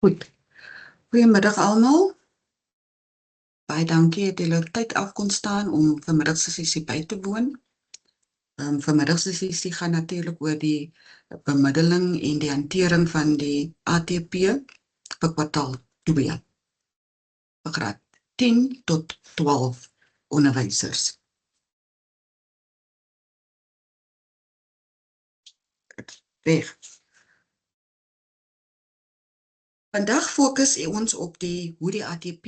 Goed, goeiemiddag almal. Baie dankie dat julle tyd af kon staan om vanmiddag se sessie by te woon. Vanmiddag se sessie gaan natuurlik oor die bemiddeling en die hantering van die ATP vir kwartaal 2 vir graad 10 tot 12 onderwysers. Reg. Vandag fokus ons op hoe die ATP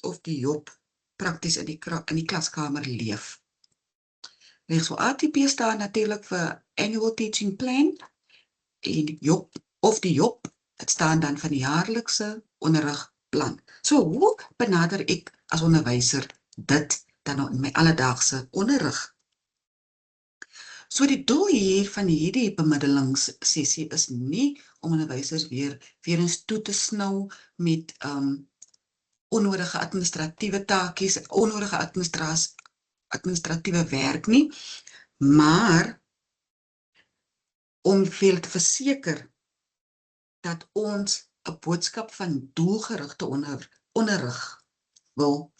of die JOP prakties in die klaskamer leef. Reg, so ATP staan natuurlik vir Annual Teaching Plan en die JOP, dit staan dan van die jaarlikse onderrigplan. So hoe benader ek as onderwyser dit dan in my alledaagse onderrig? So die doel hier van hierdie bemiddelingssessie is nie om onderwysers weer eens toe te snou met onnodige administratiewe taakies, onnodige administratiewe werk nie, maar om veel te verseker dat ons 'n boodskap van doelgerigte onderrig wil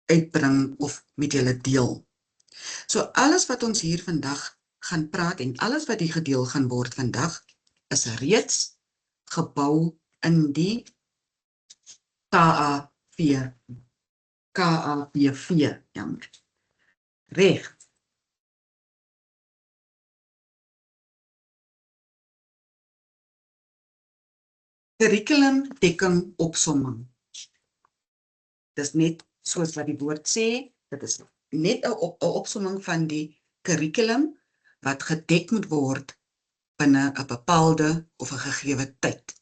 uitbring of met julle deel. So alles wat ons hier vandag gaan praat en alles wat hier gedeel gaan word vandag is reeds gebou in die KABV, jammer. Reg. Curriculum dekking opsomming. Dis net soos wat die woord sê, dit is net 'n opsomming van die curriculum wat gedek moet word binne 'n bepaalde of 'n gegeewe tyd.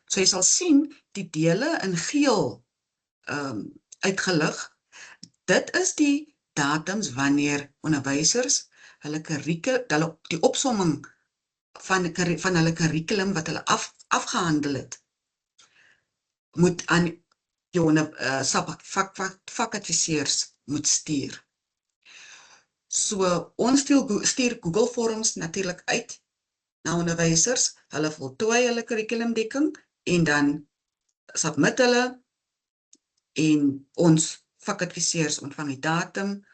So jy sal sien die dele in geel uitgelig. Dit is die datums wanneer onderwysers die opsomming van hulle curriculum wat hulle afgehandel het, moet aan vakadviseurs moet stuur. So ons stuur Google Forms natuurlik uit na onderwysers, hulle voltooi hulle curriculumdekking en dan submit hulle en ons vakadviseurs ontvang die datum,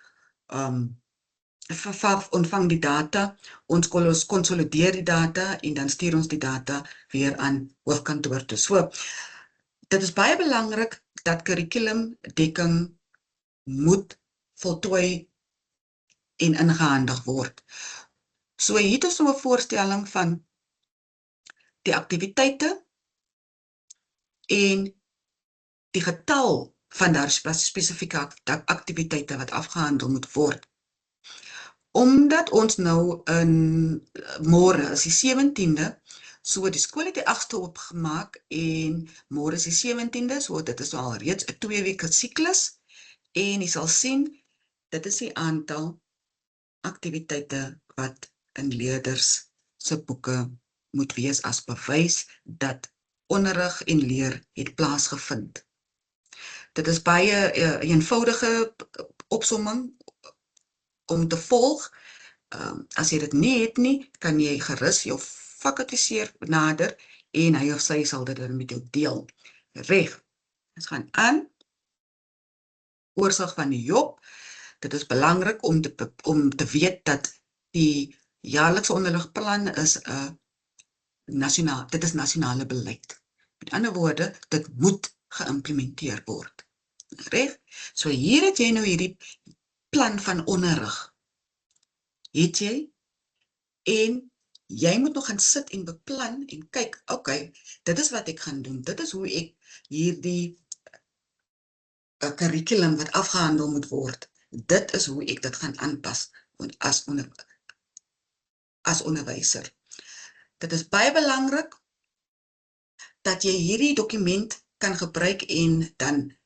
ontvang die data, ons konsolideer die data en dan stuur ons die data weer aan hoofkantoor toe. So, dit is baie belangrik dat curriculumdekking moet voltooi en ingehandig word. So hier is so 'n voorstelling van die aktiwiteite en die getal van daar spesifieke aktiwiteite wat afgehandel moet word. Omdat ons nou in môre is die 17de, so die skool het die 8ste opgemaak en môre is die 17de, so dit is al reeds 'n 2 weke siklus en jy sal sien, dit is die aantal aktiwiteite wat in leerders se boeke moet wees as bewys dat onderrig en leer het plaasgevind. Dit is baie eenvoudige opsomming om te volg. As jy dit nie het nie, kan jy gerus jou fakultiseer benader en hy of sy sal dit dan met jou deel. Reg. Ons gaan aan. Oorsig van die Job. Dit is belangrik om te weet dat die jaarlikse onderrigplan is dit is nasionale beleid. Met ander woorde, dit moet geïmplementeer word. Reg? So hier het jy nou hierdie plan van onderrig. Het jy? En jy moet nog gaan sit en beplan en kyk, okay, dit is wat ek gaan doen. Dit is hoe ek hierdie curriculum wat afgehandel moet word. Dit is hoe ek dit gaan aanpas as onderwyser. Dit is baie belangrik dat jy hierdie dokument kan gebruik en dan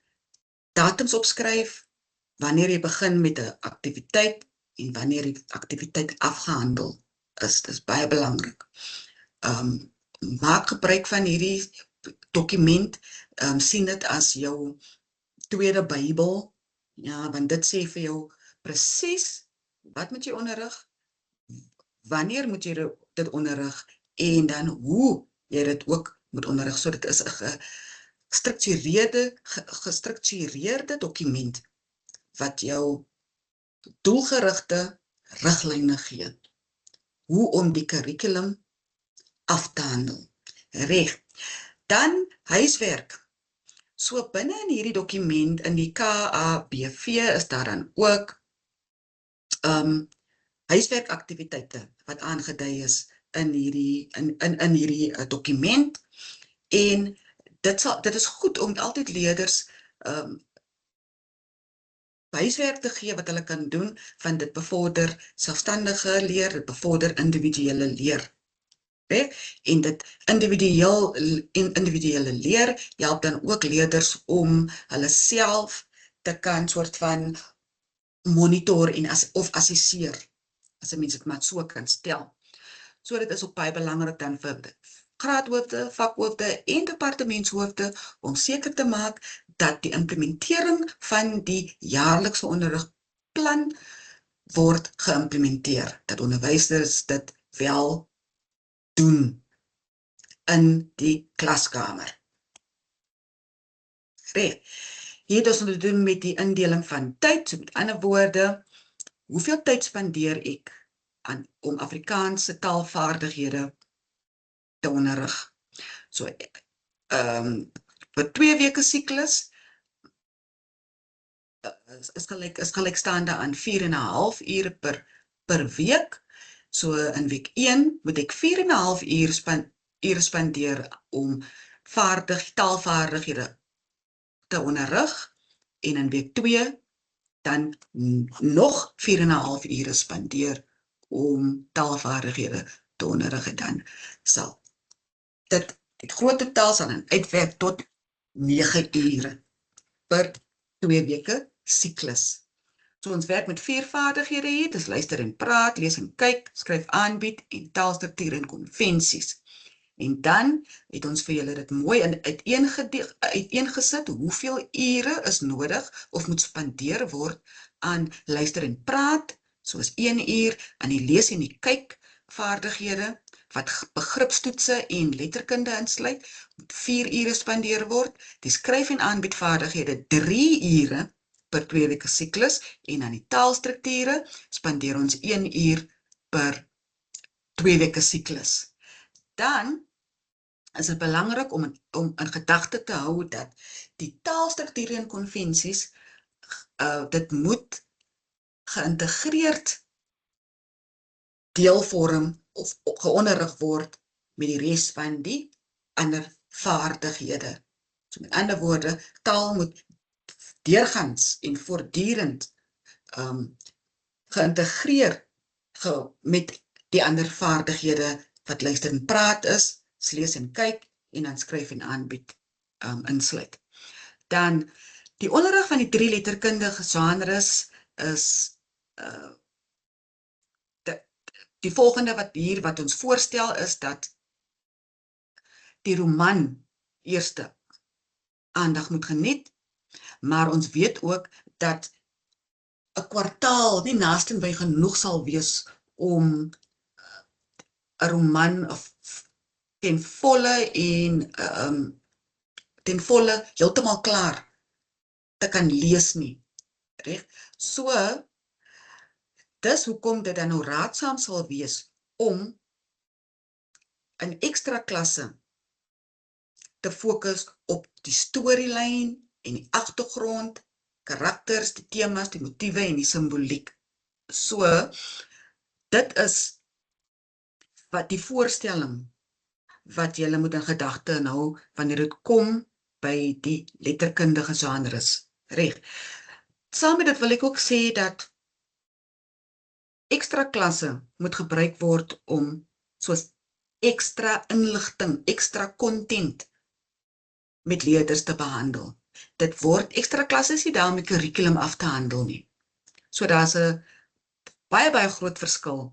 datums opskryf wanneer jy begin met 'n aktiwiteit en wanneer die aktiwiteit afgehandel is. Dit is baie belangrik. Maak gebruik van hierdie dokument, sien dit as jou tweede Bybel, ja, want dit sê vir jou presies wat moet jy onderrig, wanneer moet jy dit onderrig en dan hoe jy dit ook moet onderrig. So dit is 'n gestruktureerde dokument wat jou doelgerigte riglyne gee. Hoe om die curriculum af te handel. Reg. Dan huiswerk. So binne in hierdie dokument in die KABV is daar dan ook huiswerkaktiwiteite wat aangedui is in hierdie dokument. En dit is goed om altyd leerders huiswerk te gee wat hulle kan doen, want dit bevorder selfstandige leer, dit bevorder individuele leer. En dit individuele leer help dan ook leerders om hulle self te kan soort van monitor of assesseer, as 'n mens dit maar so kan stel. So dit is ook baie belangrik dan vir graadhoofde, vakhoofde en departementshoofde om seker te maak dat die implementering van die jaarlikse onderrigplan word geïmplementeer, dat onderwysers dit wel doen in die klaskamer. Reg. Hier het ons te doen met die indeling van tyd, so met ander woorde, hoeveel tyd spandeer ek om Afrikaanse taalvaardighede te onderrig. So, vir 2 weke siklus is gelykstaande aan 4,5 ure per week. So in week 1 moet ek 4,5 ure spandeer om taalvaardighede te onderrig en in week 2 dan nog 4,5 ure spandeer om taalvaardighede te onderrig en dan sal die groot totaal sal dan uitwerk tot 9 ure per 2 weke siklus. So ons werk met 4 vaardighede hier, dis luister en praat, lees en kyk, skryf aanbied en taalstruktuur en konvensies. En dan het ons vir julle dit mooi uiteengesit, hoeveel ure is nodig of moet spandeer word aan luister en praat, soos 1 uur, aan die lees en die kyk vaardighede, wat begripstoetse en letterkunde insluit, moet 4 ure spandeer word, die skryf en aanbied vaardighede 3 ure per 2 weke siklus, en aan die taalstrukture spandeer ons 1 uur per 2 weke siklus. Dan is dit belangrik om in gedagte te hou dat die taalstrukture en konvensies, dit moet geïntegreerd deel vorm of geonderrig word met die res van die ander vaardighede. So met ander woorde, taal moet deurgangs en voortdurend geïntegreer met die ander vaardighede wat luister en praat is, lees en kyk en dan skryf en aanbied insluit. Dan die onderrig van die 3 letterkundige genres is die volgende wat ons voorstel is dat die roman eerste aandag moet geniet, maar ons weet ook dat 'n kwartaal nie naastenby genoeg sal wees om 'n roman ten volle ten volle heeltemal klaar te kan lees nie, reg? So, dis hoekom dit dan nou raadsaam sal wees om in ekstra klasse te fokus op die storielyn en die agtergrond, karakters, die temas, die motiewe en die simboliek. So, dit is wat die voorstelling wat jy moet in gedagte hou wanneer dit kom by die letterkundige genres, reg. Saam met dit wil ek ook sê dat ekstra klasse moet gebruik word om soos ekstra inligting, ekstra content met leerders te behandel. Dit word ekstra klasse is nie daar om die kurrikulum af te handel nie. So daar's 'n baie groot verskil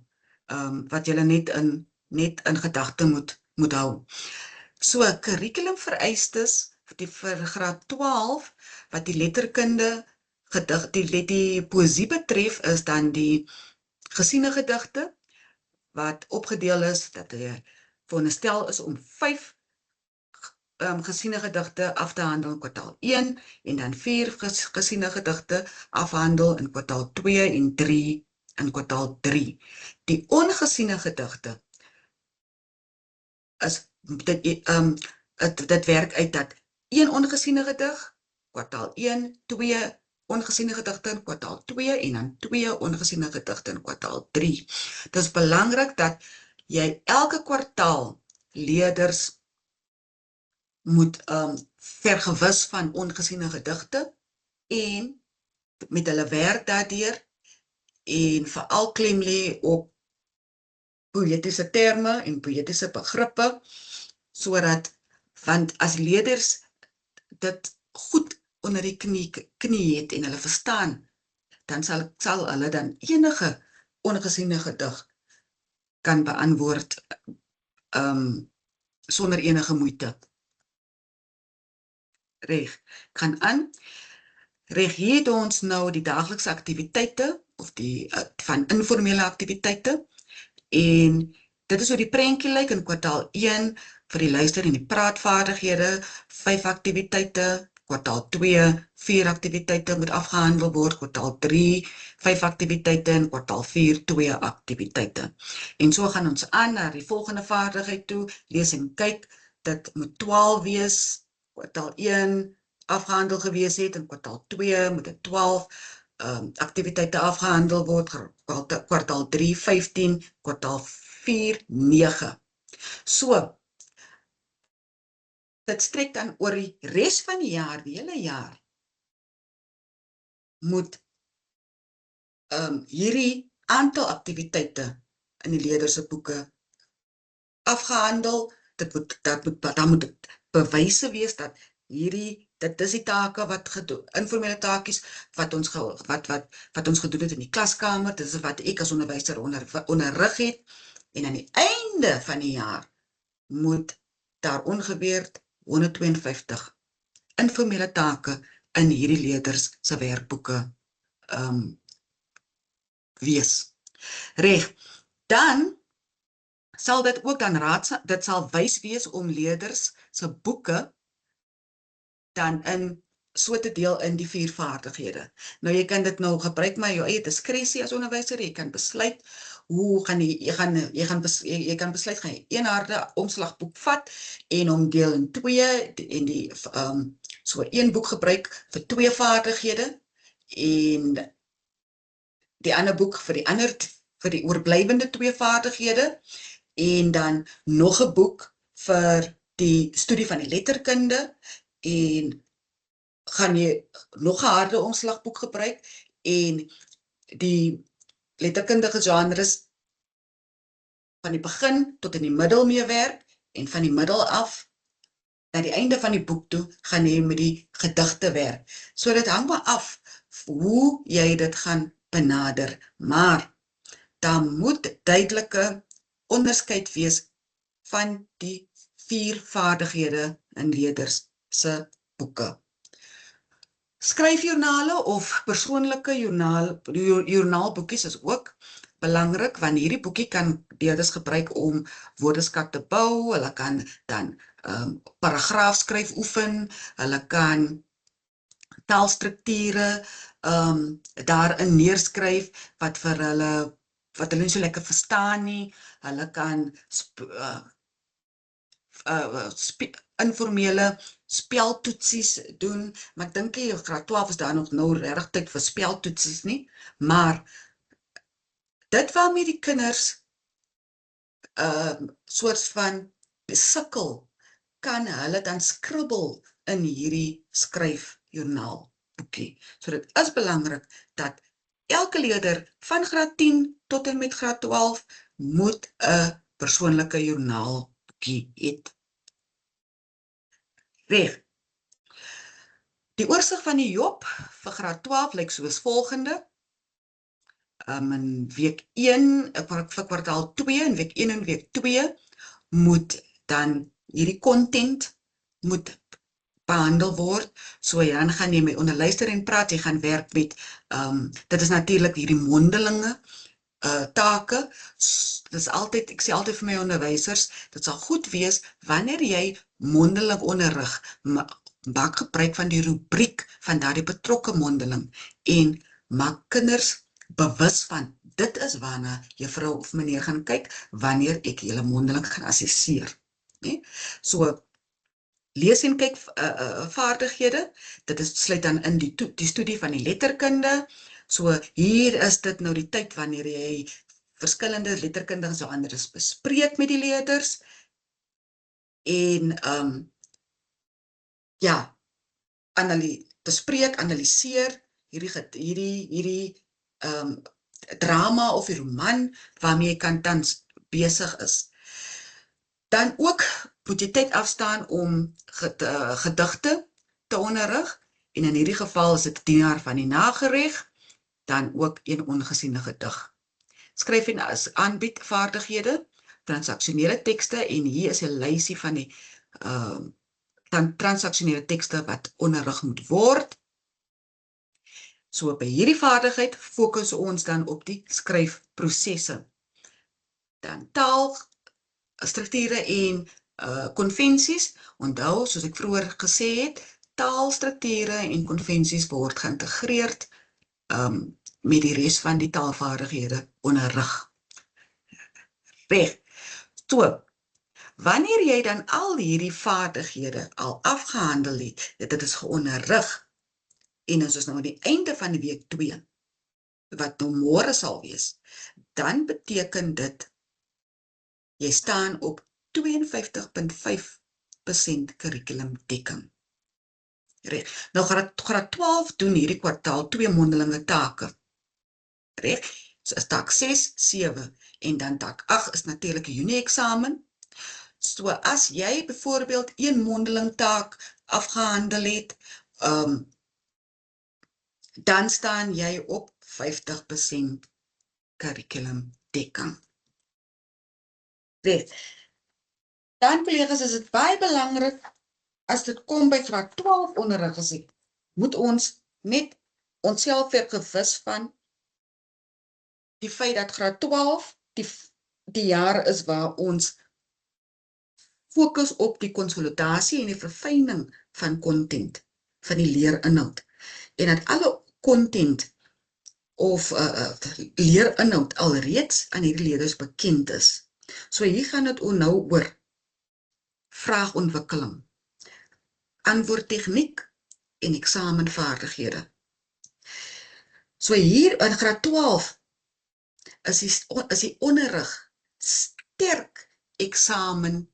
wat jy net in gedagte moet hou. So kurrikulumvereistes vir graad 12 wat die letterkunde die poësie betref is dan die gesiene gedigte wat opgedeel is dat veronderstel is om 5 gesiene gedigte af te handel in kwartaal 1 en dan 4 gesiene gedigte afhandel in kwartaal 2 en 3 in kwartaal 3. Die ongesiene gedigte is dit werk uit dat 1 ongesiene gedig, kwartaal 1, 2 ongesiene gedigte in kwartaal 2 en dan 2 ongesiene gedigte in kwartaal 3. Dit is belangrik dat jy elke kwartaal leerders moet vergewis van ongesiene gedigte en met hulle werk daardeur en veral klem lê op poëtiese terme en poëtiese begrippe, sodat, want as leerders dit goed onder die knie het en hulle verstaan, dan sal hulle dan enige ongesiene gedig kan beantwoord sonder enige moeite. Reg, gaan aan. Reg, hier het ons nou die daaglikse aktiwiteite of die van informele aktiwiteite en dit is hoe die prentjie lyk in kwartaal 1 vir die luister en die praatvaardighede, 5 aktiwiteite, kwartaal 2, 4 aktiwiteite moet afgehandel word, kwartaal 3, 5 aktiwiteite en kwartaal 4, 2 aktiwiteite. En so gaan ons aan na die volgende vaardigheid toe, lees en kyk, dit moet 12 wees, kwartaal 1 afgehandel gewees het, en kwartaal 2 moet dit 12 aktiwiteite afgehandel word, kwartaal 3, 15, kwartaal 4, 9. So, dit strek dan oor die res van die jaar, die hele jaar, moet hierdie aantal aktiwiteite in die leerders se boeke afgehandel, dan moet dit bewyse wees dat dit is die take wat gedoen, informele taakies wat ons gedoen het in die klaskamer, dit is wat ek as onderwyser onderrig het, en aan die einde van die jaar moet daar ongeveer 152 informele take in hierdie leerders se werkboeke wees. Reg, dan sal dit ook dan dit sal wys wees om leerders se boeke dan so te deel in die 4 vaardighede. Nou jy kan dit nou gebruik met jou eie diskresie as onderwyser, jy kan besluit hoe gaan jy kan besluit gaan jy een harde omslagboek vat en hom deel in 2 en die so een boek gebruik vir 2 vaardighede en die ander boek vir die oorblywende 2 vaardighede en dan nog 'n boek vir die studie van die letterkunde en gaan jy nog 'n harde omslagboek gebruik en die letterkundige genres van die begin tot in die middel mee werk en van die middel af na die einde van die boek toe gaan jy met die gedigte werk. So dit hang maar af hoe jy dit gaan benader, maar daar moet duidelike onderskeid wees van die 4 vaardighede in leerders se boeke. Skryfjoernale of persoonlike joernaalboekies is ook belangrik, want hierdie boekie kan leerders gebruik om woordeskat te bou, hulle kan dan paragraaf skryf oefen, hulle kan taalstrukture daarin neerskryf wat hulle nie so lekker verstaan nie. Hulle kan informele speltoetsies doen, maar ek dink in graad 12 is daar nog nou regtig tyd vir speltoetsies nie, maar dit waarmee die kinders soort van sukkel, kan hulle dan skribbel in hierdie skryfjoernaalboekie. So dit is belangrik dat elke leerder van graad 10 tot en met graad 12 moet 'n persoonlike joernaalboekie hê. Reg. Die oorsig van die Job vir graad 12 lyk soos volgende. In week 1, vir kwartaal 2, in week 1 en week 2, moet dan hierdie content moet behandel word. So dan gaan jy met onderluister en praat, jy gaan werk met, dit is natuurlik hierdie mondelinge take. Dis altyd, ek sê altyd vir my onderwysers, dit sal goed wees wanneer jy mondeling onderrig, maak gebruik van die rubriek van daardie betrokke mondeling en maak kinders bewus van, dit is waarna juffrou of meneer gaan kyk wanneer ek julle mondeling gaan assesseer. So, lees en kyk vaardighede, dit sluit dan in die studie van die letterkunde. So, hier is dit nou die tyd wanneer jy verskillende letterkundige so anders bespreek met die leerders en bespreek, analiseer hierdie drama of die roman waarmee jy kan tans besig is. Dan ook moet jy tyd afstaan om gedigte te onderrig, en in hierdie geval is dit dienaar van die nagereg, dan ook een ongesiene gedig. Skryf en aanbied vaardighede, transaksionele tekste, en hier is 'n lysie van die transaksionele tekste wat onderrig moet word. So by hierdie vaardigheid fokus ons dan op die skryfprosesse. Dan taal, strukture en konvensies. Onthou, soos ek vroeër gesê het, taalstrukture en konvensies word geïntegreerd met die res van die taalvaardighede onderrig. Reg. So, wanneer jy dan al hierdie vaardighede al afgehandel het, dit is geonderrig, en as ons nou aan die einde van die week 2, wat nou môre sal wees, dan beteken dit, jy staan op 52,5% kurrikulumdekking. Reg. Nou graad 12 doen hierdie kwartaal 2 mondelinge take. Reg? So is taak 6, 7 en dan taak 8 is natuurlik 'n Junie-eksamen. So as jy byvoorbeeld 1 mondeling taak afgehandel het, dan staan jy op 50% kurrikulumdekking. Reg. Dan collega's, is dit baie belangrik, as dit kom by graad 12 onderrig is, moet ons net onsself gewis van die feit dat graad 12 die jaar is waar ons fokus op die konsolidasie en die verfyning van content, van die leerinhoud. En dat alle content of leerinhoud alreeds aan hierdie leerders bekend is. So hier gaan dit nou oor vraagontwikkeling, antwoordtegniek en eksamenvaardighede. So hier in graad 12 is die onderrig sterk eksamen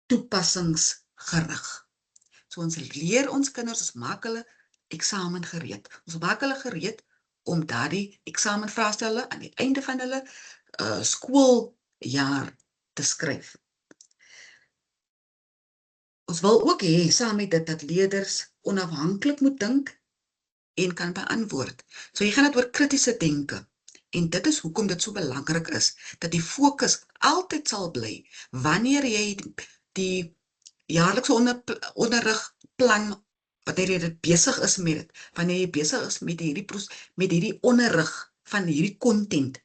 toepassingsgerig. So ons leer ons kinders, ons maak hulle eksamen gereed. Ons maak hulle gereed om daardie eksamenvraestelle aan die einde van hulle skooljaar te skryf. Ons wil ook hê, saam met dit, dat leerders onafhanklik moet dink en kan beantwoord. So jy gaan dit oor kritiese denke. En dit is hoekom dit so belangrik is, dat die fokus altyd sal bly, wanneer jy die jaarlikse onderrigplan wanneer jy dit besig is met dit, wanneer jy besig is met hierdie onderrig van hierdie content,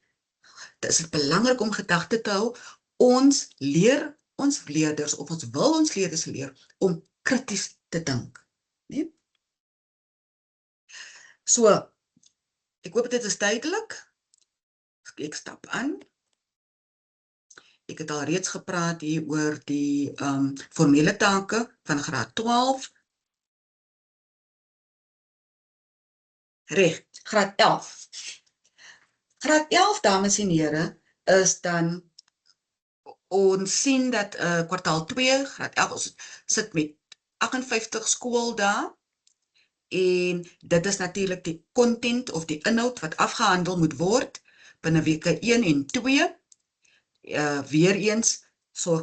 is dit belangrik om gedagte te hou, ons leer ons leerders, of ons wil ons leerders leer, om krities te dink. Nee? So, ek hoop dit is duidelik. Ek stap aan. Ek het al reeds gepraat hier oor die formele take van graad 12. Reg, graad 11. Graad 11, dames en here, is dan, ons sien dat kwartaal 2, graad 11, ons sit met 58 skooldae, en dit is natuurlik die content of die inhoud wat afgehandel moet word binne weke 1 en 2. Weer eens,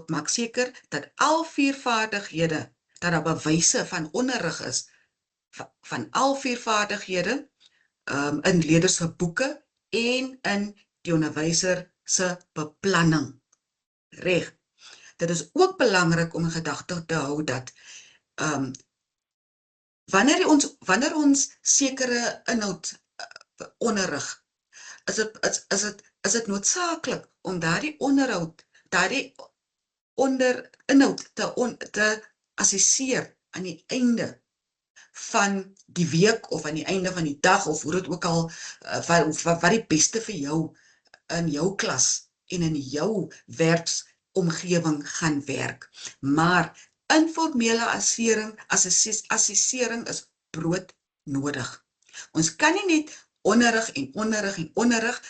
maak seker dat al 4 vaardighede, dat daar bewyse van onderrig is, van al 4 vaardighede, in leerders se boeke en in die onderwyser se beplanning. Reg. Dit is ook belangrik om in gedagte te hou dat wanneer ons sekere inhoud onderrig, is dit noodsaaklik om daardie inhoud te assesseer aan die einde van die week of aan die einde van die dag of hoe dit ook al wat die beste vir jou in jou klas en in jou werksomgewing gaan werk. Maar informele assessering is broodnodig. Ons kan nie net onderrig,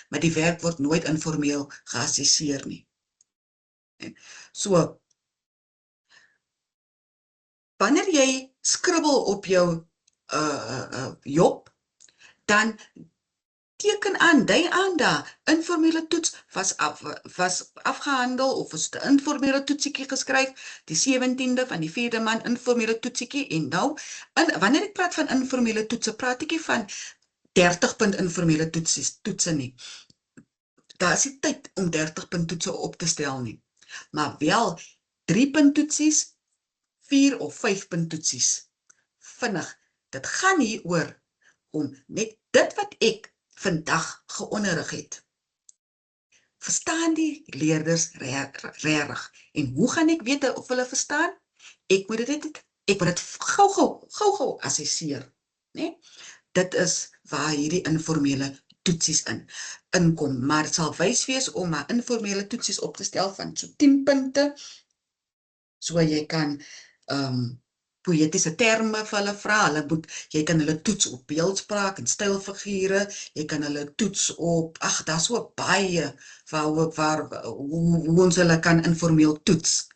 maar die werk word nooit informeel geassesseer nie. So, wanneer jy skribbel op jou job, dan dui aan daar, informele toets was afgehandel, of is 'n informele toetsiekie geskryf, die 17de van die 4de maand informele toetsiekie, en nou, wanneer ek praat van informele toetse, praat ek nie van 30 punt informele toetse nie. Daar is nie tyd om 30 punt toetse op te stel nie, maar wel 3 punt toetsies, 4 of 5 punt toetsies. Vinnig, dit gaan hier oor om net dit wat ek vandag geonderrig het. Verstaan die leerders regtig? En hoe gaan ek weet of hulle verstaan? Ek moet dit gou assesseer, né? Dit is waar hierdie informele toetsies inkom, maar dit sal wys wees om maar informele toetsies op te stel van so 10 punte, so jy kan poëtiese terme vir hulle vra, jy kan hulle toets op beeldspraak en stylfigure, jy kan hulle toets op, daar's so baie hoe ons hulle kan informeel toets.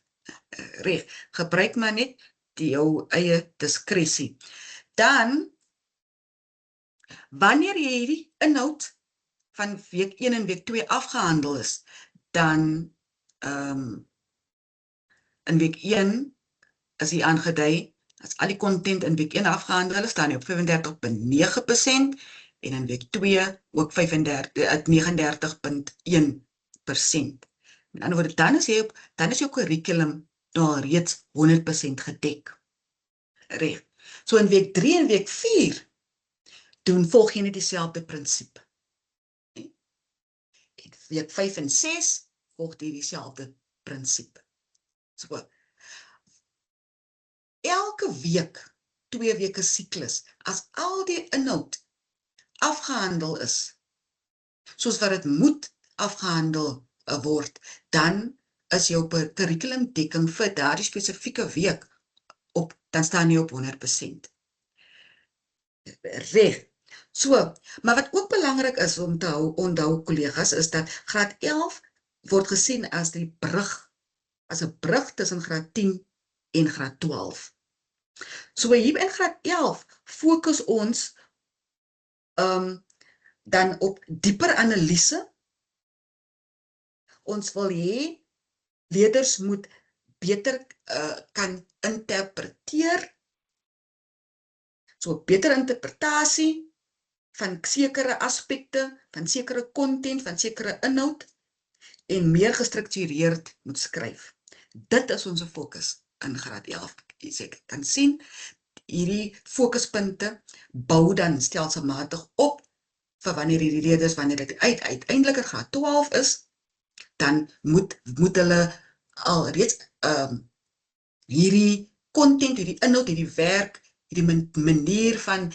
Reg, gebruik maar net jou eie diskresie. Dan, wanneer jy hierdie inhoud van week 1 en week 2 afgehandel is, dan in week 1 is hier aangedui, as al die content in week 1 afgehandel is, staan jy op 35,9% en in week 2 ook 39,1%. Met ander woorde, dan is jou curriculum al reeds 100% gedek. Reg. So in week 3 en week 4 volg jy net dieselfde prinsip. En week 5 en 6 volg jy dieselfde prinsip. So, elke week, 2 weke siklus, as al die inhoud afgehandel is, soos wat dit moet afgehandel word, dan is jou curriculumdekking vir daardie spesifieke week dan staan jy op 100%. Reg. So, maar wat ook belangrik is om te onthou, kollegas, is dat graad 11 word gesien as die brug, as 'n brug tussen graad 10 en graad 12. So hier in graad 11 fokus ons dan op dieper analise. Ons wil hê leerders moet beter kan interpreteer. So beter interpretasie van sekere aspekte, van sekere content, van sekere inhoud en meer gestruktureerd moet skryf. Dit is ons fokus in graad 11. Jy kan sien, hierdie fokuspunte bou dan stelselmatig op vir wanneer hierdie leerders, wanneer dit uiteindelik in graad 12 is, dan moet hulle al reeds hierdie content, hierdie inhoud, hierdie werk, hierdie manier van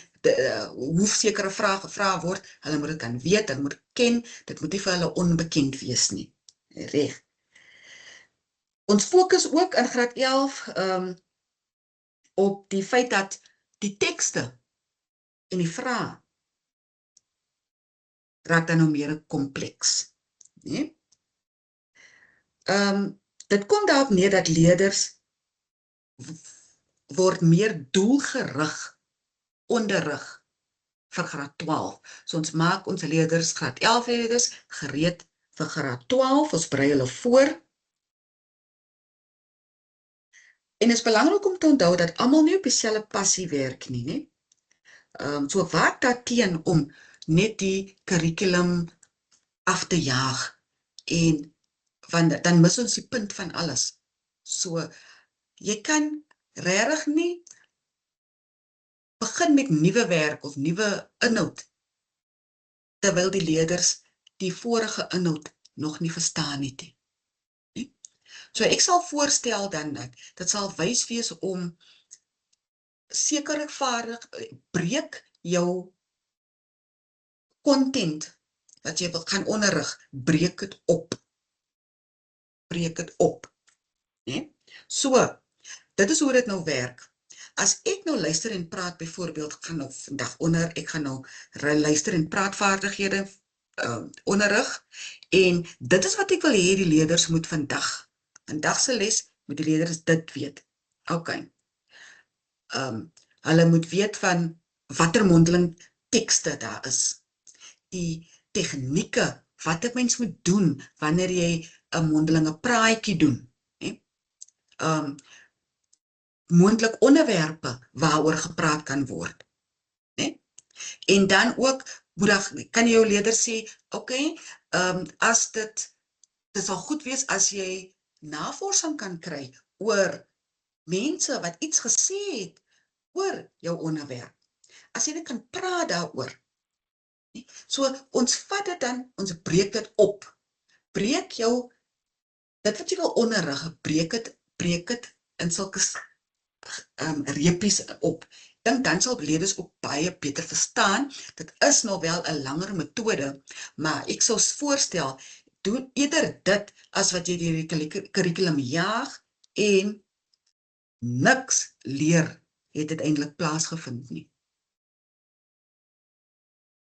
hoe sekere vrae gevra word, hulle moet dit kan weet, hulle moet dit ken, dit moet nie vir hulle onbekend wees nie. Reg. Ons fokus ook in graad 11 op die feit dat die tekste en die vrae raak dan nou meer kompleks. Nee? Dit kom daarop neer dat leerders word meer doelgerig onderrig vir graad 12. So ons maak ons leerders, graad 11 leerders, gereed vir graad 12, ons berei hulle voor. En is belangrik om te onthou dat almal nie op dieselfde passie werk nie, né? So waak daarteen om net die kurrikulum af te jaag en want dan mis ons die punt van alles. So jy kan regtig nie begin met nuwe werk of nuwe inhoud terwyl die leerders die vorige inhoud nog nie verstaan het nie. So ek sal voorstel dan dat dit sal wys wees om sekere breek jou content wat jy wil gaan onderrig, breek dit op. Breek dit op. Nee? So, dit is hoe dit nou werk. As ek nou luister en praat, byvoorbeeld, ek gaan nou vandag ek gaan nou luister en praatvaardighede onderrig, en dit is wat ek wil hê die leerders moet vandag se les, moet die leerders dit weet. OK. Hulle moet weet van watter mondeling tekste daar is. Die tegnieke, wat 'n mens moet doen wanneer jy 'n mondelinge praatjie doen. Moontlik onderwerpe waaroor gepraat kan word. En dan ook, kan jy jou leerders sê, OK, as dit sal goed wees as jy navorsing kan kry oor mense wat iets gesê het oor jou onderwerp. As jy dit kan praat daaroor. So ons vat dit dan, ons breek dit op. Breek jou, dit wat jy wil onderrig, breek dit in sulke reepies op. Dan sal leerders ook baie beter verstaan. Dit is nou wel 'n langer metode, maar ek sou voorstel, doen eerder dit as wat jy die kurrikulum jaag en niks leer het uiteindelik plaasgevind nie.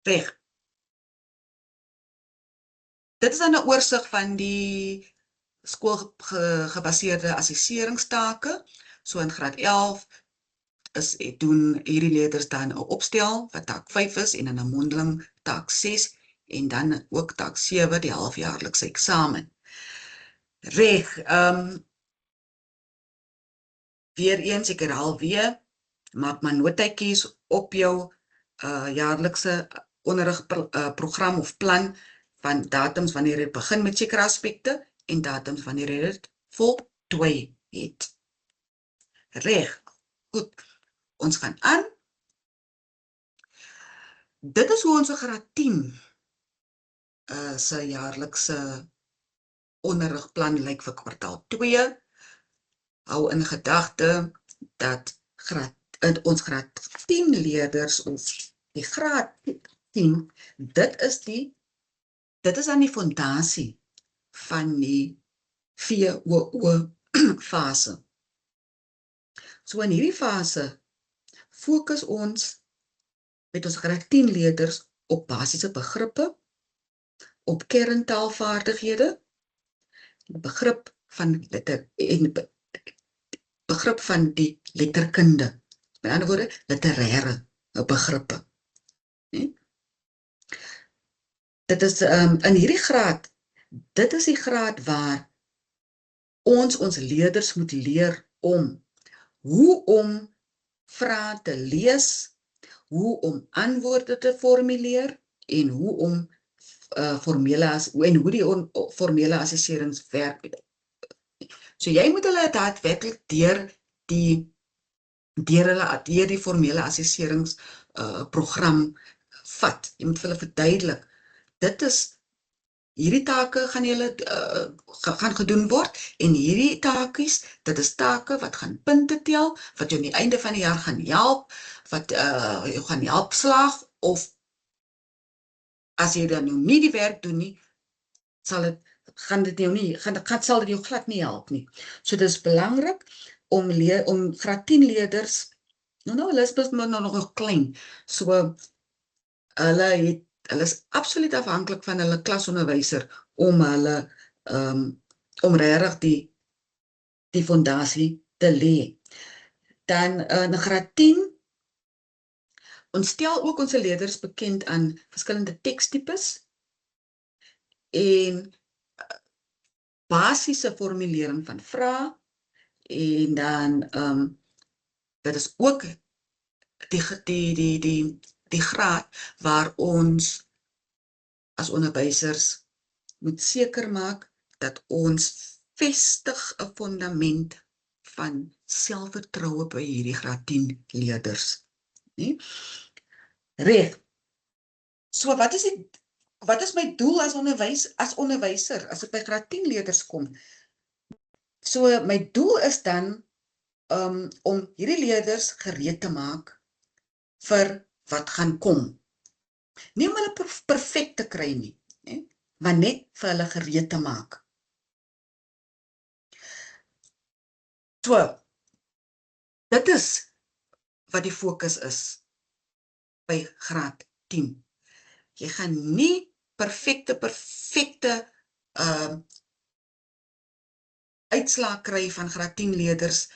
Reg. Dit is dan 'n oorsig van die skoolgebaseerde assesseringstake. So in graad 11 doen hierdie leerders dan 'n opstel wat taak 5 is en in 'n mondeling taak 6 en dan ook taak 7 die halfjaarlikse eksamen. Reg, weer eens, ek herhaal weer, maak maar notaatjies op jou jaarlikse onderrigprogram of plan van datums wanneer jy begin met sekere aspekte en datums wanneer jy dit voltooi het. Reg, goed, ons gaan aan. Dit is hoe ons graad 10 se jaarlikse onderrigplan lyk vir kwartaal 2. Hou in gedagte dat ons graad 10 leerders of die graad 10, dit is aan die fondasie van die VWO fase. So in hierdie fase fokus ons met ons graad 10 leerders op basiese begrippe, op kerntaalvaardighede, begrip van die letterkunde. Met ander woorde, literêre begrippe. Dit is in hierdie graad, dit is die graad waar ons leerders moet leer hoe om vrae te lees, hoe om antwoorde te formuleer en hoe om hoe die formele assesserings werk. So jy moet hulle daadwerklik deur die deur die formele assesserings program vat. Jy moet vir hulle verduidelik. Dit is hierdie take gaan julle gaan gedoen word en hierdie takies, dit is take wat gaan punte tel, wat jou aan die einde van die jaar gaan help, wat jou gaan help slaag, of as jy dan nou nie die werk doen nie, sal dit jou glad nie help nie. So dis belangrik om graad 10 leerders, hulle is nog klein, so hulle is absoluut afhanklik van hulle klasonderwyser om hulle om regtig die fondasie te lê. Dan in graad 10 ons stel ook ons leerders bekend aan verskillende tekstipes en basiese formulering van vrae, en dan dit is ook die graad waar ons as onderwysers moet seker maak dat ons vestig 'n fundament van selfvertroue by hierdie graad 10 leerders. Nee? Reg. So wat is my doel as onderwyser as ek by graad 10 leerders kom? So my doel is dan om hierdie leerders gereed te maak vir wat gaan kom. Nie om hulle perfek te kry nie, maar net vir hulle gereed te maak. So, dit is wat die fokus is by graad 10. Jy gaan nie perfekte uitslae kry van graad 10 leerders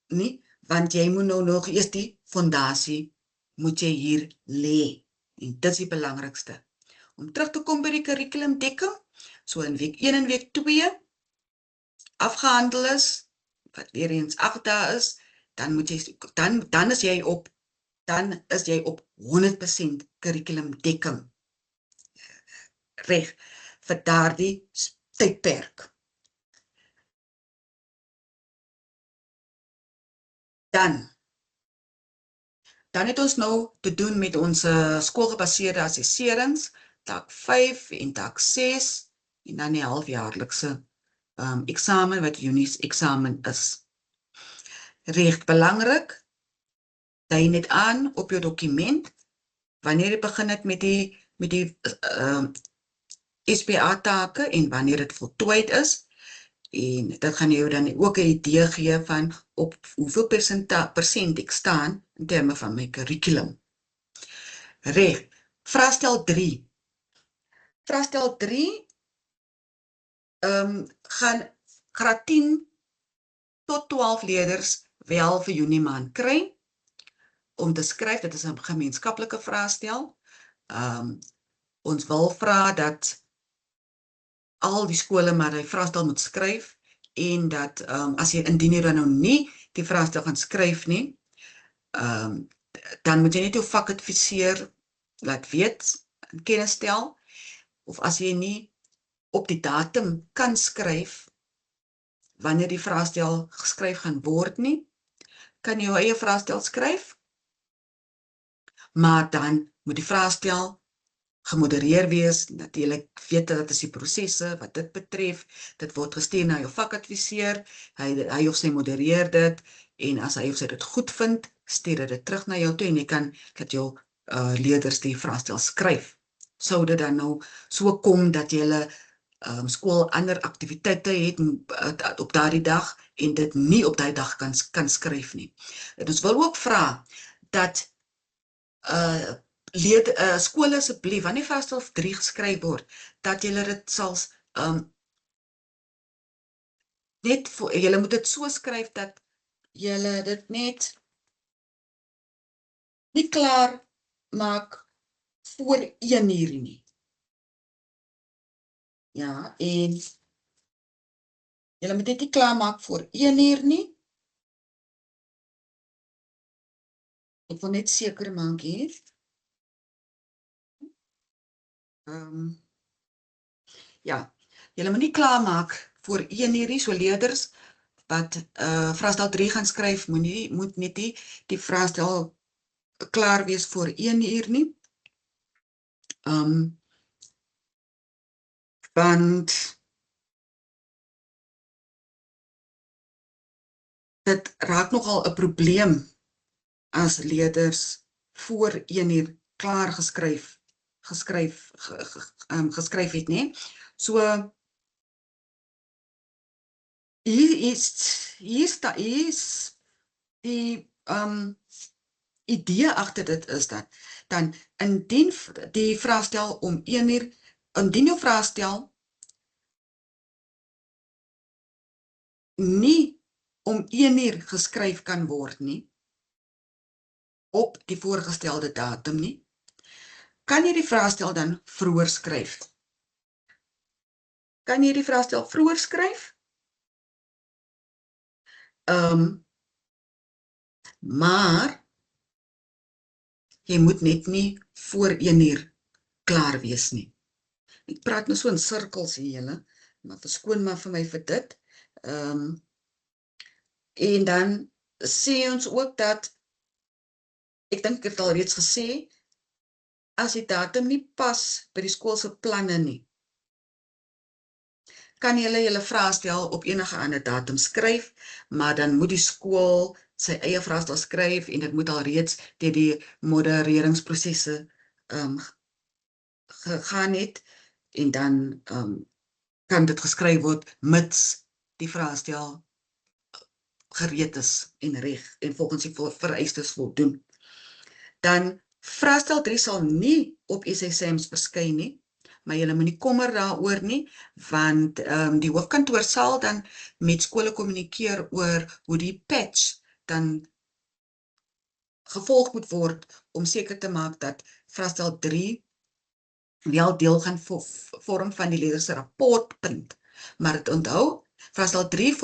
nie, want jy moet nou nog eers die fondasie moet jy hier lê. En dit is die belangrikste. Om terug te kom by die kurrikulumdekking, so in week 1 en week 2 afgehandel is, wat weer eens 8 dae is, dan is jy op 100% kurrikulumdekking. Reg, vir daardie tydperk. Dan het ons nou te doen met ons skoolgebaseerde assesserings, taak 5 en taak 6, en dan die halfjaarlikse eksamen wat Junie's eksamen is. Reg belangrik, dui net aan op jou dokument, wanneer jy begin het met die SPA-take en wanneer dit voltooid is, en dit gaan jou dan ook 'n idee gee van op hoeveel persent ek staan in terme van my kurrikulum. Reg, vraestel 3. Vraestel 3 gaan graad 10 tot 12 leerders wel vir Junie maand kry om te skryf. Dit is 'n gemeenskaplike vraestel. Ons wil vra dat al die skole maar die vraestel moet skryf, en dat as jy indien jy dan nou nie die vraestel gaan skryf nie, dan moet jy net jou vakadviseur laat weet, in kennis stel, of as jy nie op die datum kan skryf wanneer die vraestel geskryf gaan word nie, kan jy jou eie vraestel skryf, maar dan moet die vraestel gemodereer wees. Natuurlik weet dat is die prosesse wat dit betref. Dit word gestuur na jou vakadviseur, hy of sy modereer dit, en as hy of sy dit goed vind, stuur dit terug na jou toe, en jy kan dat jou leerders die vraestel skryf. Sou dit dan nou so kom dat jy skool ander aktiwiteite het op daardie dag, en dit nie op daardie dag kan skryf nie. En ons wil ook vra dat skole asseblief, wanneer vraestel 3 geskryf word, dat julle dit sal julle moet dit so skryf dat julle dit net nie klaar maak voor 1:00 nie. Ja, en julle moet dit nie klaar maak voor 1:00 nie. Ek wil net seker maak hier. Ja, julle moet nie klaar maak voor 1:00 nie, so leerders, wat vraestel 3 gaan skryf, moet net nie die vraestel klaar wees voor 1 uur nie. Want dit raak nogal 'n probleem as leerders voor 1 uur klaar geskryf het, nê? So hier is die idee agter dit is dat dan indien die vraestel om 1 uur, indien jou vraestel nie om 1 uur geskryf kan word nie, op die voorgestelde datum nie, kan jy die vraestel dan vroeër skryf. Kan jy die vraestel vroeër skryf? Maar jy moet net nie voor 1 uur klaar wees nie. Ek praat nou so in sirkels hier julle, maar verskoon maar vir my vir dit. En dan sê ons ook dat, ek dink ek het al reeds gesê, as die datum nie pas by die skool se planne nie, kan julle vraestel op enige ander datum skryf, maar dan moet die skool sy eie vraestel skryf en dit moet al reeds deur die modereringsprosesse gegaan het en dan kan dit geskryf word mits die vraestel gereed is en reg en volgens die vereistes voldoen. Dan vraestel 3 sal nie op SSM's verskyn nie, maar julle moenie kommer daaroor nie, want die hoofkantoor sal dan met skole kommunikeer oor hoe die patch dan gevolg moet word om seker te maak dat vraestel 3 wel deel gaan vorm van die leerders se rapportpunt. Maar dit onthou, vraestel 3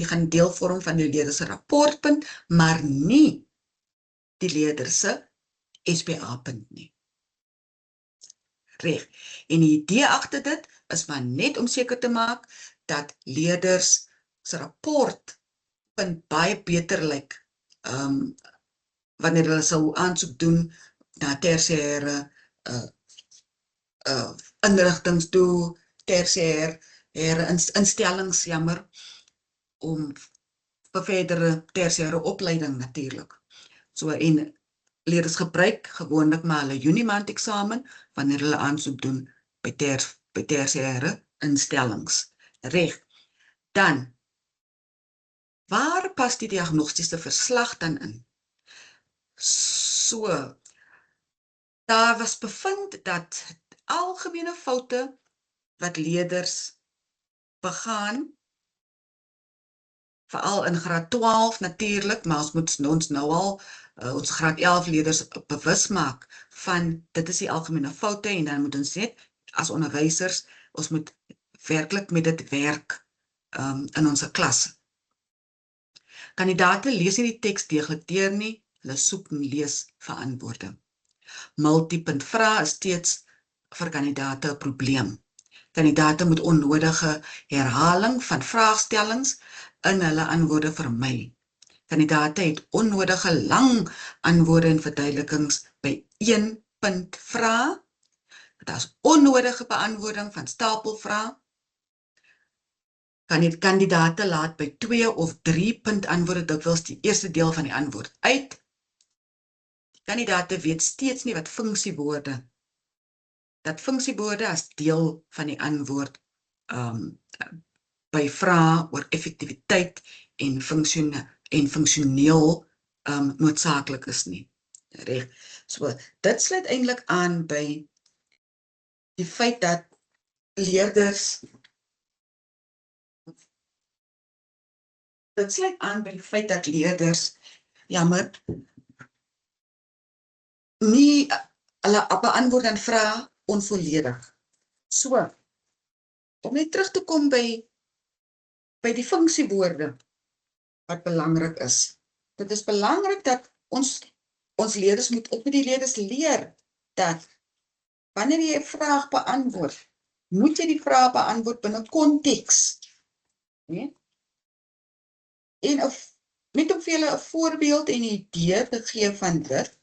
gaan deel vorm van die leerders se rapportpunt, maar nie die leerders se SPA-punt nie. Reg. En die idee agter dit is maar net om seker te maak dat leerders se rapportpunt baie beter lyk wanneer hulle sou aansoek doen na tersiêre inrigtings toe, tersiêre instellings, jammer, om vir verdere tersiêre opleiding natuurlik. So en leerders gebruik gewoonlik maar hulle Junie maand eksamen wanneer hulle aansoek doen by tersiêre instellings. Reg. Dan, waar pas die diagnostiese verslag dan in? So, daar was bevind dat algemene foute wat leerders begaan, veral in graad 12 natuurlik, maar ons moet ons nou al ons graad 11 leerders bewus maak van dit is die algemene foute en dan moet ons net as onderwysers, ons moet werklik met dit werk in ons klas. Kandidate lees nie die teks deeglik deur nie, hulle soek en lees vir antwoorde. Multipunt vrae is steeds vir kandidate 'n probleem. Kandidate moet onnodige herhaling van vraagstellings in hulle antwoorde vermy. Kandidate het onnodige lang antwoorde en verduidelikings by 1 punt vrae. Dit is onnodige beantwoording van stapelvrae. Kandidate laat by 2 of 3 punt antwoorde dikwels die eerste deel van die antwoord uit. Kandidate weet steeds nie wat funksiewoorde, dat funksiewoorde as deel van die antwoord by vrae oor effektiwiteit en funksioneel noodsaaklik is nie. Reg. So, dit sluit eintlik aan by die feit dat leerders jammer, nie hulle beantwoord en vrae onvolledig. So, om net terug te kom by die funksiewoorde wat belangrik is. Dit is belangrik dat ons leerders moet ook met die leerders leer dat wanneer jy 'n vraag beantwoord, moet jy die vraag beantwoord binne konteks. Nee? En net om vir julle 'n voorbeeld en 'n idee te gee van dit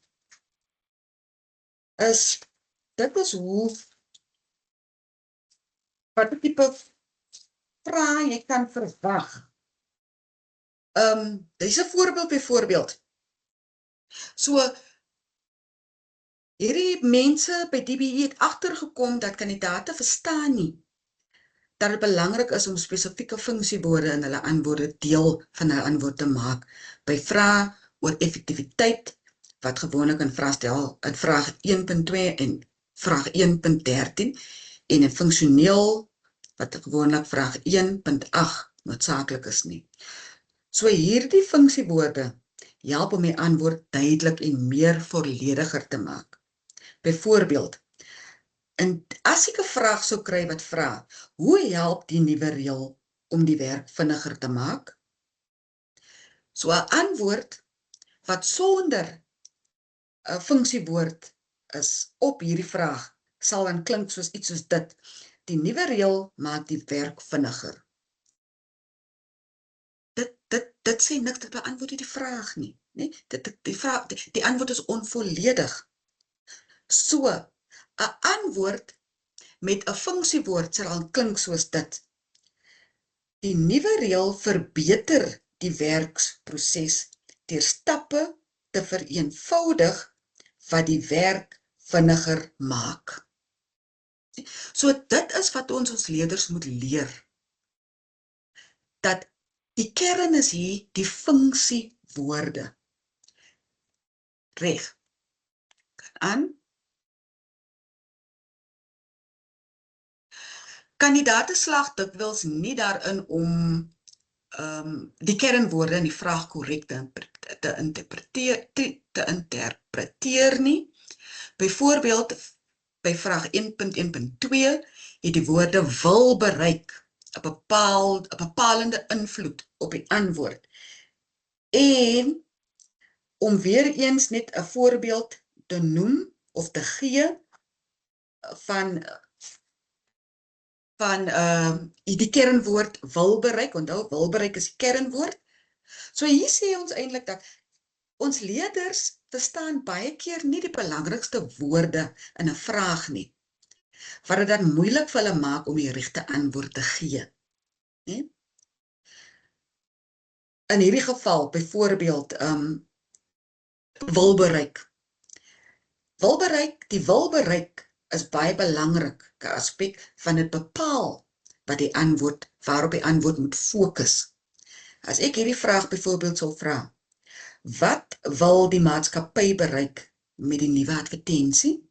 is hoe wat 'n tipe vrae jy kan verwag. Dis 'n voorbeeld byvoorbeeld. So hierdie mense by DBE het agtergekom dat kandidaate verstaan nie dat dit belangrik is om spesifieke funksiewoorde in hulle antwoorde deel van hulle antwoord te maak by vrae oor effektiwiteit wat gewoonlik in vraag 1.2 en vraag 1.13 en in funksioneel wat gewoonlik vraag 1.8 noodsaaklik is nie. So hierdie funksiewoorde help om die antwoord duidelik en meer vollediger te maak. Byvoorbeeld, as ek 'n vraag sou kry wat vra, hoe help die nuwe reël om die werk vinniger te maak? So 'n antwoord wat sonder 'n funksiewoord is op hierdie vraag sal dan klink soos iets soos dit. Die nuwe reël maak die werk vinniger. Dit sê niks, dit beantwoord nie die vraag nie, né? Die antwoord is onvolledig. So 'n antwoord met 'n funksiewoord sal dan klink soos dit. Die nuwe reël verbeter die werksproses deur stappe te vereenvoudig wat die werk vinniger maak. So dit is wat ons leerders moet leer. Dat die kern is hier die funksiewoorde. Reg. Aan. Kandidaate slag dikwels nie daarin om die kernwoorde in die vraag korrek te interpreteer nie. Byvoorbeeld, by vraag 1.1.2 het die woorde wil bereik 'n bepalende invloed op die antwoord. En om weer eens net 'n voorbeeld te noem of te gee van die kernwoord wil bereik, onthou wil bereik is die kernwoord. So hier sê ons eintlik dat ons leerders verstaan baie keer nie die belangrikste woorde in 'n vraag nie, wat dit dan moeilik vir hulle maak om die regte antwoord te gee. Nee? In hierdie geval, byvoorbeeld, wil bereik. Die wil bereik is baie belangrike aspek van dit bepaal waarop die antwoord moet fokus. As ek hierdie vraag byvoorbeeld sal vra, wat wil die maatskappy bereik met die nuwe advertensie?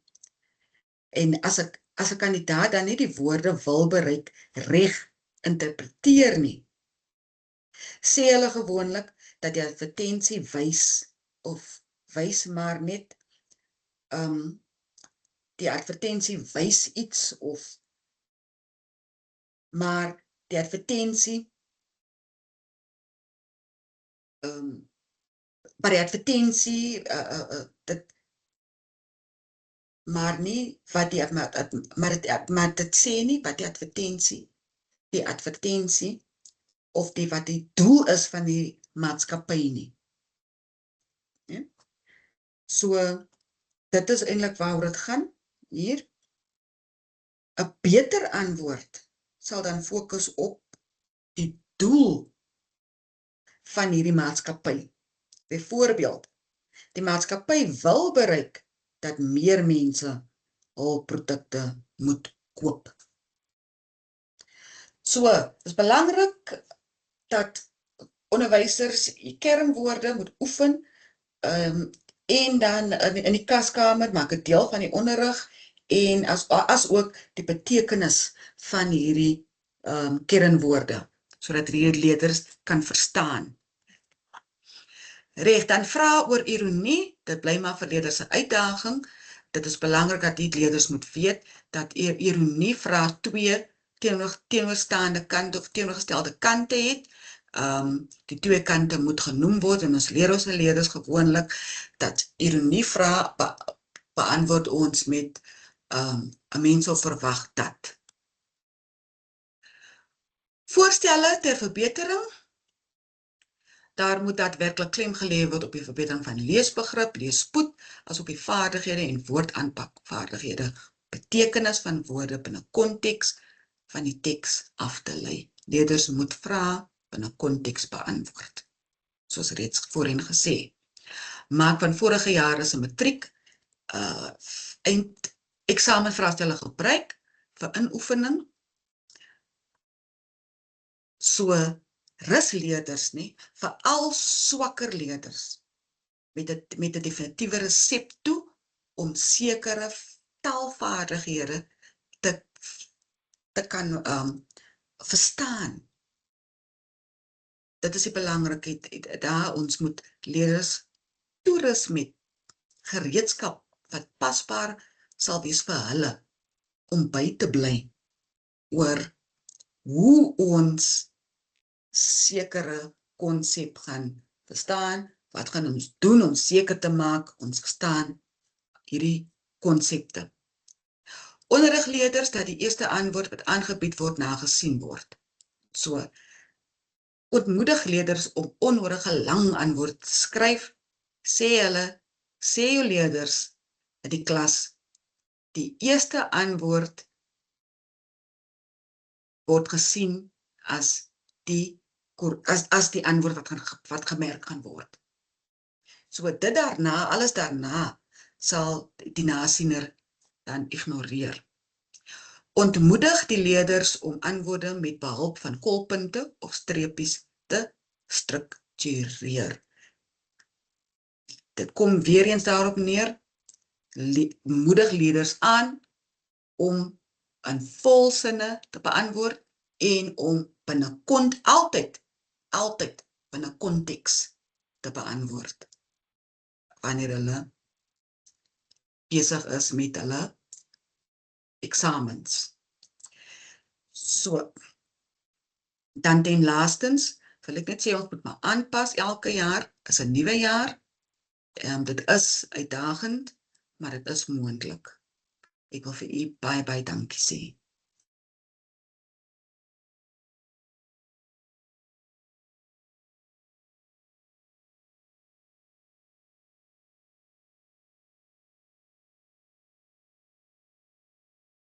En as 'n kandidaat dan nie die woorde wil bereik reg interpreteer nie, sê hulle gewoonlik dat die advertensie wys maar net die advertensie wys iets maar die advertensie maar nie wat dit sê nie wat die advertensie of wat die doel is van die maatskappy nie. Ja? So dit is eintlik waaroor dit gaan hier. 'n beter antwoord sal dan fokus op die doel van hierdie maatskappy. Byvoorbeeld, die maatskappy wil bereik dat meer mense hul produkte moet koop. So, dit is belangrik dat onderwysers die kernwoorde moet oefen en dan in die klaskamer maak 'n deel van die onderrig en as ook die betekenis van hierdie kernwoorde sodat hierdie leerders kan verstaan. Reg, dan vra oor ironie, dit bly maar vir leerders se uitdaging. Dit is belangrik dat die leerders moet weet dat ironie vraag 2 teenoorgestelde kante het. Die twee kante moet genoem word en ons leer ons leerders gewoonlik dat ironie vrae beantwoord ons met 'n mens sal verwag dat. Voorstelle ter verbetering. Daar moet daadwerklik klem gelê word op die verbetering van leesbegrip, leesspoed, asook die vaardighede en woordaanpakvaardighede, betekenis van woorde binne konteks van die teks af te lei. Leerders moet vrae binne konteks beantwoord, soos reeds voorheen gesê. Maak van vorige jare se matriek eindeksamevraestelle gebruik vir inoefening. So rus leerders nie, veral swakker leerders met 'n definitiewe resep toe om sekere taalvaardighede te kan verstaan. Dit is die belangrikheid daar ons moet leerders toerus met gereedskap wat pasbaar sal wees vir hulle om by te bly oor hoe ons sekere konsep gaan verstaan, wat gaan ons doen om seker te maak ons verstaan hierdie konsepte. Onderrig leerders dat die eerste antwoord wat aangebied word nagesien word. So, ontmoedig leerders om onnodige lang antwoord te skryf, sê jou leerders in die klas, die eerste antwoord word gesien as die antwoord wat gemerk gaan word. So dit daarna, alles daarna, sal die nasiener dan ignoreer. Ontmoedig die leerders om antwoorde met behulp van kolpunte of streepies te struktureer. Dit kom weer eens daarop neer, moedig leerders aan om in volsinne te beantwoord en om altyd binne konteks te beantwoord wanneer hulle besig is met hulle eksamens. So, dan ten laastens, wil ek net sê, ons moet maar aanpas elke jaar, is 'n nuwe jaar, dit is uitdagend, maar dit is moontlik. Ek wil vir u baie dankie sê.